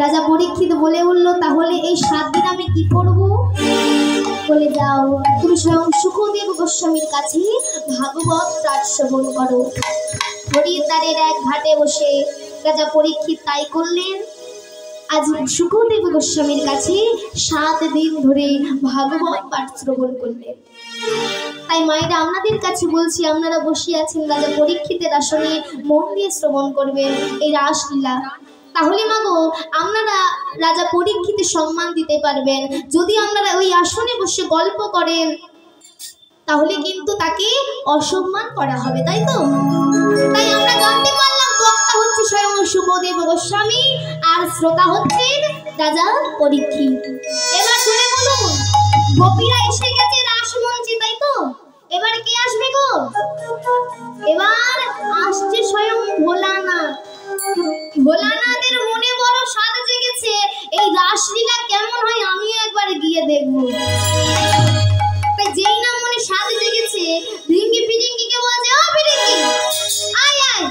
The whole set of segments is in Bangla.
রাজা পরীক্ষিত বলে উঠল, তাহলে এই 7 দিন আমি কি করব? বলে, যাও তুমি স্বয়ং সুখদেব গোস্বামীর কাছে ভাগবত পাঠ শ্রবণ করো। হরিদ্বারের এক ঘাটে বসে রাজা পরীক্ষিত তাই করলেন। আজ সুখদেব গোস্বামীর কাছে 7 দিন ধরে ভাগবত পাঠ শ্রবণ করলেন। তাই মায়েরা আপনাদের কাছে বলছি, আপনারা বসে আছেন রাজা পরীক্ষিতের আসনে, মন দিয়ে শ্রবণ করবেন এই রাসলীলা। তাহলে মাগো আপনারা রাজা পরীক্ষিতের সম্মান দিতে পারবেন। যদি আপনারা ওই আসনে বসে গল্প করেন তাহলে কিন্তু তাকে অসম্মান করা হবে, তাই তো? তাই আমরা জানতে পারলাম বক্তা হচ্ছে স্বয়ং সুখদেব গোস্বামী আর শ্রোতা হচ্ছেন রাজা পরীক্ষিত। এবার শুনে বলুন, গোপীরা এসে গেছে রাসমঞ্চে, তাই তো? এবার কে আসবে গো? এবার আসছে স্বয়ং ভোলানাথ। ভোলানাথের মনে বড় স্বাদ জেগেছে, এই রাসলীলা কেমন হয় আমিও একবার গিয়ে দেখব। তাই যেই না মনে স্বাদ জেগেছে, ভিঙ্গি ফিরিঙ্গিকে বলছে, ও ফিরিঙ্গি আয় আয়,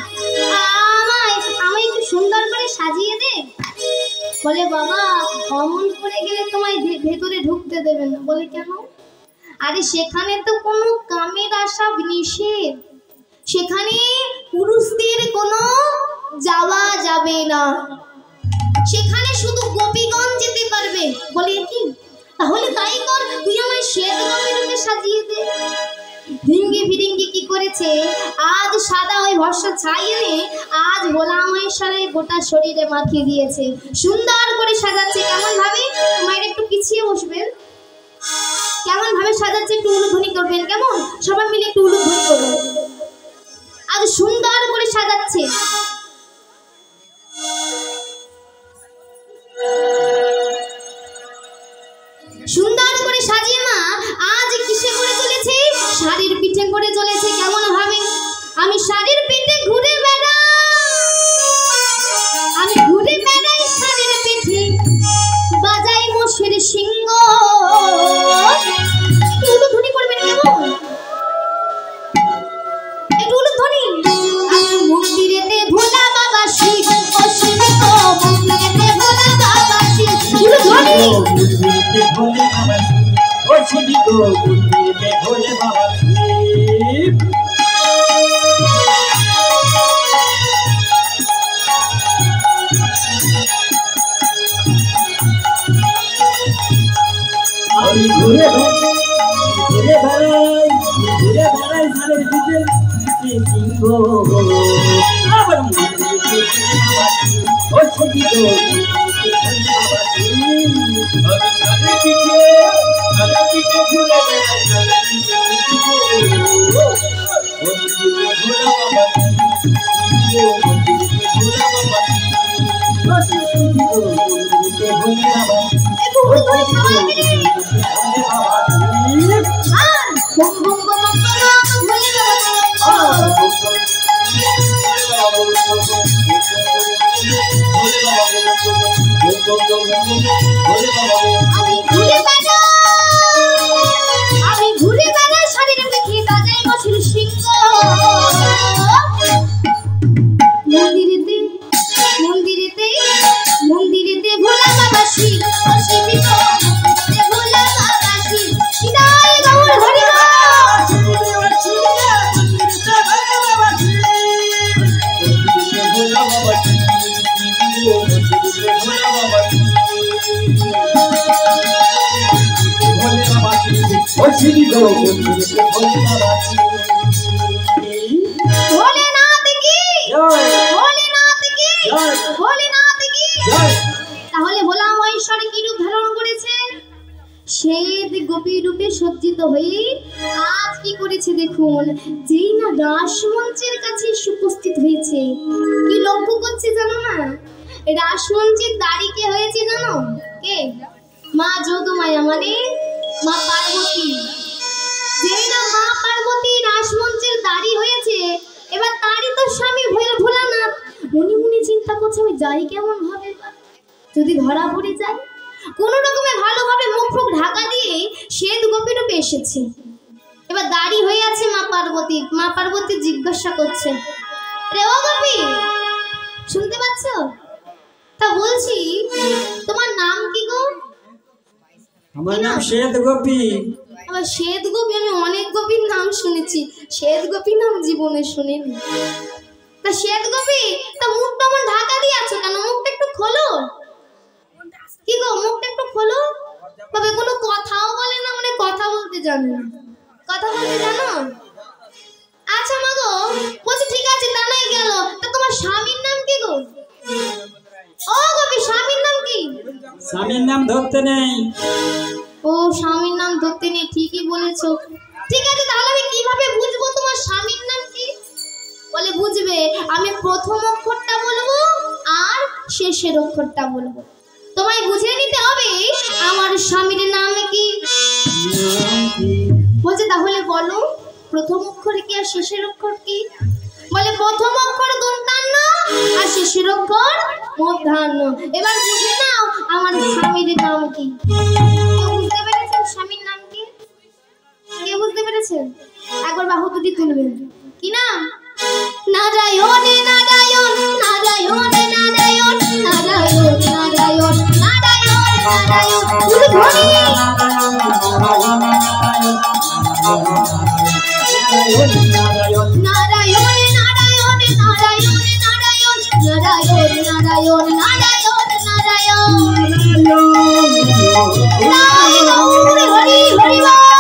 আমায় একটু সুন্দর করে সাজিয়ে দে। বলে, বাবা অমন করে গেলে তোমায় ভেতরে ঢুকতে দেবে না। বলে, কেন? আরে সেখানে তো কোনো কামের আশা নিষেধ, সেখানে পুরুষদের কোনো যাওয়া যাবে না, সেখানে শুধু গোপীগণ যেতে পারবে। বলে, কি? তাহলে তাই কর, তুই আমায় শ্বেত গোপীরূপে সাজিয়ে দে। ভিঙ্গি ফিরিঙ্গি কি করেছে, আজ সাদা ওই ভস্য ছাই এনে আজ ভোলা মহেশ্বরের গোটা শরীরে মাখিয়ে দিয়েছে, সুন্দর করে সাজাচ্ছে। কেমন ভাবে? মায়ের একটু পিছিয়ে বসবেন। কেমন ভাবে সাজাচ্ছে একটু উলুধ্বনি করবেন, কেমন? সবাই মিলে একটু উলুধ্বনি করবেন। আজ সুন্দর করে সাজাচ্ছে। সুন্দর করে সাজিয়ে মা আজ কিসে করে চলেছে? শাড়ির পিঠে করে চলেছে। কেমন ভাবে? আমি শাড়ির পিঠে ঘুরে বেড়াই, আমি ঘুরে বেড়াই শাড়ির পিঠে, বাজাই মোষের সিংহ। উলুধ্বনি করবেন, কেমন? একটু উলুধ্বনি। মন্দিরেতে ভোলা বাবা শিব, ও শিব গো মন্দিরেতে ভোলা বাবা শিব। উলুধ্বনি। মন্দিরেতে ভোলে বাবা শিব, ও শিব গো মন্দিরেতে ভোলে বাবা শিব। আমি ঘুরে বেড়াই শাড়ির পিঠে সিংহ, আবার মন্দিরেতে বাবা শিব, ও শিব গো মন্দিরেতে ভোলে বাবা শিব। আমি শাড়ির পিঠে ঘুরে বেড়াই, মন্দিরে ভোলা বাবা শিব, মন্দিরে ভোলা বাবা শিব, ও শিব গো মন্দিরেতে ভোলে বাবা শিব। আমি ঘুরে বেড়াই শাড়ির পিঠে, বাজাই মোষের সিংহ। মন্দিরেতে মন্দিরেতে ভোলা বাবা শিব, ও শিব গো মন্দিরেতে ভোলা বাবা শিব। বিদায় গৌর হরি বল। তাহলে ভোলা মহেশ্বর কি রূপ ধারণ করেছেন? শ্বেত গোপী রূপে সজ্জিত হয়ে আজ কি করেছে দেখুন। যেই না রাসমঞ্চের কাছে উপস্থিত হয়েছে, কি লক্ষ্য করছে জানো না? রাসমঞ্চের দাড়ি কে হয়েছে জানো? কে? মা যদুমায়া, মানে মা পার্বতী। যেই না মা পার্বতী রাসমঞ্চের দাড়ি হয়েছে, এবার তারই তো স্বামী ভোলানাথ মনে মনে চিন্তা করছে, আমি যাই কেমন ভাবে, যদি ধরা পড়ে যায়। কোন রকমে ভালোভাবে মুখ ফুক ঢাকা দিয়ে শ্বেত গোপী রূপে এসেছে। এবার দাড়ি হয়ে আছে মা পার্বতী। মা পার্বতী জিজ্ঞাসা করছে, রে ও গোপী, শুনতে পাচ্ছ? তা বলছি তোমার নাম কি গো? আমার নাম শ্বেত গোপী। আবার শ্বেত গোপী? আমি অনেক গোপীর নাম শুনেছি, শ্বেত গোপী নাম জীবনে শুনিনি। তা শ্বেত গোপী, তা মুখটা আমার ঢাকা দিয়ে আছো কেন? মুখটা একটু খোলো। কি গো, মুখটা একটু খোলো। তবে কোনো কথাও বলে না, মানে কথা বলতে জানো না? কথা বলতে জানো? আচ্ছা মা গো, বলছি ঠিক আছে, তা নাই গেল। তা তোমার স্বামীর নাম কি গো? ও গোপী, স্বামীর নাম কি? স্বামীর নাম ধরতে নেই। ও, স্বামীর নাম ধরতে নেই, ঠিকই বলেছো। ঠিক আছে, তাহলে আমি কিভাবে বুঝবো তোমার স্বামীর নাম কি? বলে বুঝবে, আমি প্রথম অক্ষরটা বলবো আর শেষের অক্ষরটা বলবো। তোমায় বুঝে নিতে হবে আমার স্বামীর নাম কি। বলছে তাহলে বলো, প্রথম অক্ষর কি আর শেষের অক্ষর কি? বলে প্রথম অক্ষর দন্তান্ন আর শেষের অক্ষর মধ্যাহ্ন। এবার বুঝে নাও আমার স্বামীর নাম কি। কেউ বুঝতে পেরেছেন স্বামীর নাম কি? কেউ বুঝতে পেরেছেন? একবার বাহু দুটি তুলবেন। কি নাম? নারায়ণ নারায়ণ নারায়ণ নারায়ণ নারায়ণ নারায়ণ নারায়ণ নারায়ণ। তুলে ধরি। নারায়ণ নারায়ণ নারায়ণ নারায়ণ নারায়ণ নারায়ণ নারায়ণ নারায়ণ। হরি হরি বল।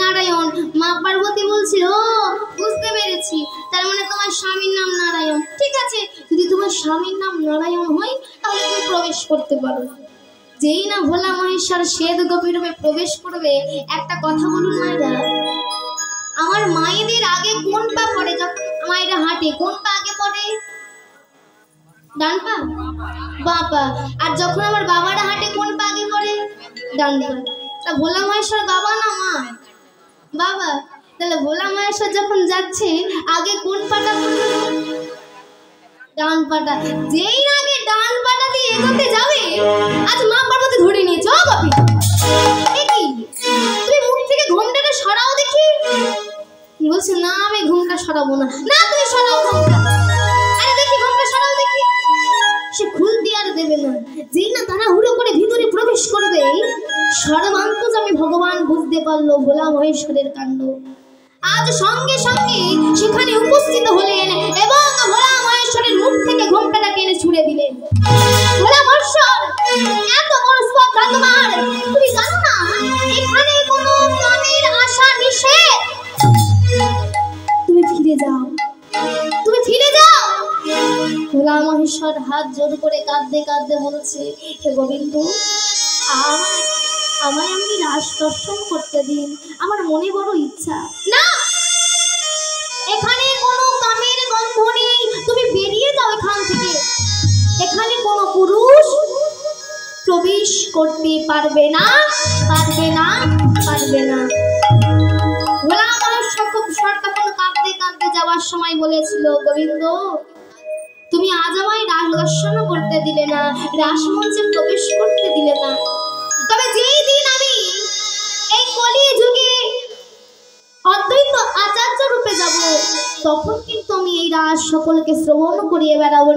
নারায়ণ। মা পার্বতী বলছিল, বুঝতে পেরেছি, তার মানে তোমার স্বামীর নাম নারায়ণ। ঠিক আছে, যদি তোমার স্বামীর নাম নারায়ণ হয় তাহলে তুমি প্রবেশ করতে পারো। যেই না ভোলা মহেশ্বর শ্বেত গোপী রূপে প্রবেশ করবে, একটা কথা বলুন মায়েরা, আমার মায়েদের আগে কোন পা পড়ে? যখন মায়েরা হাঁটে কোন পা আগে পড়ে? ডান পা? বাঁ পা। আর যখন আমার বাবারা হাঁটে কোন পা আগে পড়ে? ডান পা। তা ভোলা মহেশ্বর বাবা না মা? বাবা। তাহলে ভোলা মহেশ্বর যখন যাচ্ছে আগে কোন পাটা পড়বে? ডান পাটা। যেই আগে ডান পাটা দিয়ে এগোতে যাবে, আজ মা পার্বতী ধরে নিয়েছে। ও বাপি, এ কি, তুমি মুখ থেকে ঘোমটাটা সরাও দেখি। বলছে না, আমি ঘোমটা সরাবো না। না, তুমি সরাও ঘোমটা। আরে দেখি ঘোমটা সরাও দেখি। সে খুলতে আর দেবে না। যেই না তারা হুড়ো করে ভিতরে প্রবেশ করবে, সর্বান্তর্যামী ভগবান বুঝতে পারলো ভোলা মহেশ্বরের কাণ্ড। আজ সঙ্গে সঙ্গে সেখানে উপস্থিত হলেন এবং ভোলা মহেশ্বরের মুখ থেকে ঘোমটাটা টেনে ছুড়ে দিলেন। ভোলা মহেশ্বর, এত বড় স্পর্ধা তোমার, তুমি জানো না এখানে কোনো কামের আশা নিষেধ। তুমি ফিরে যাও, তুমি ফিরে যাও। ভোলা মহেশ্বর হাত জোর করে কাঁদতে কাঁদতে বলছে, হে গোবিন্দ, আমায় আপনি রাস দর্শন করতে দিন, আমার মনে বড় ইচ্ছা। না, এখানে কোনো কামের গন্ধ নেই, তুমি বেরিয়ে যাও এখান থেকে। এখানে কোনো পুরুষ প্রবেশ করতে পারবে না, পারবে না, পারবে না। ভোলা মহেশ্বর খুব তখন কাঁদতে কাঁদতে যাওয়ার সময় বলেছিল, গোবিন্দ, তুমি আজ আমায় রাস দর্শন করতে দিলে না, রাসমঞ্চে প্রবেশ করতে দিলে না। তবে যেই দিন আমি এই কলি যুগে অদ্বৈত আচার্য রূপে যাব, তখন কিন্তু আমি এই রাস সকলকে শ্রবণ করিয়ে বেড়াবো।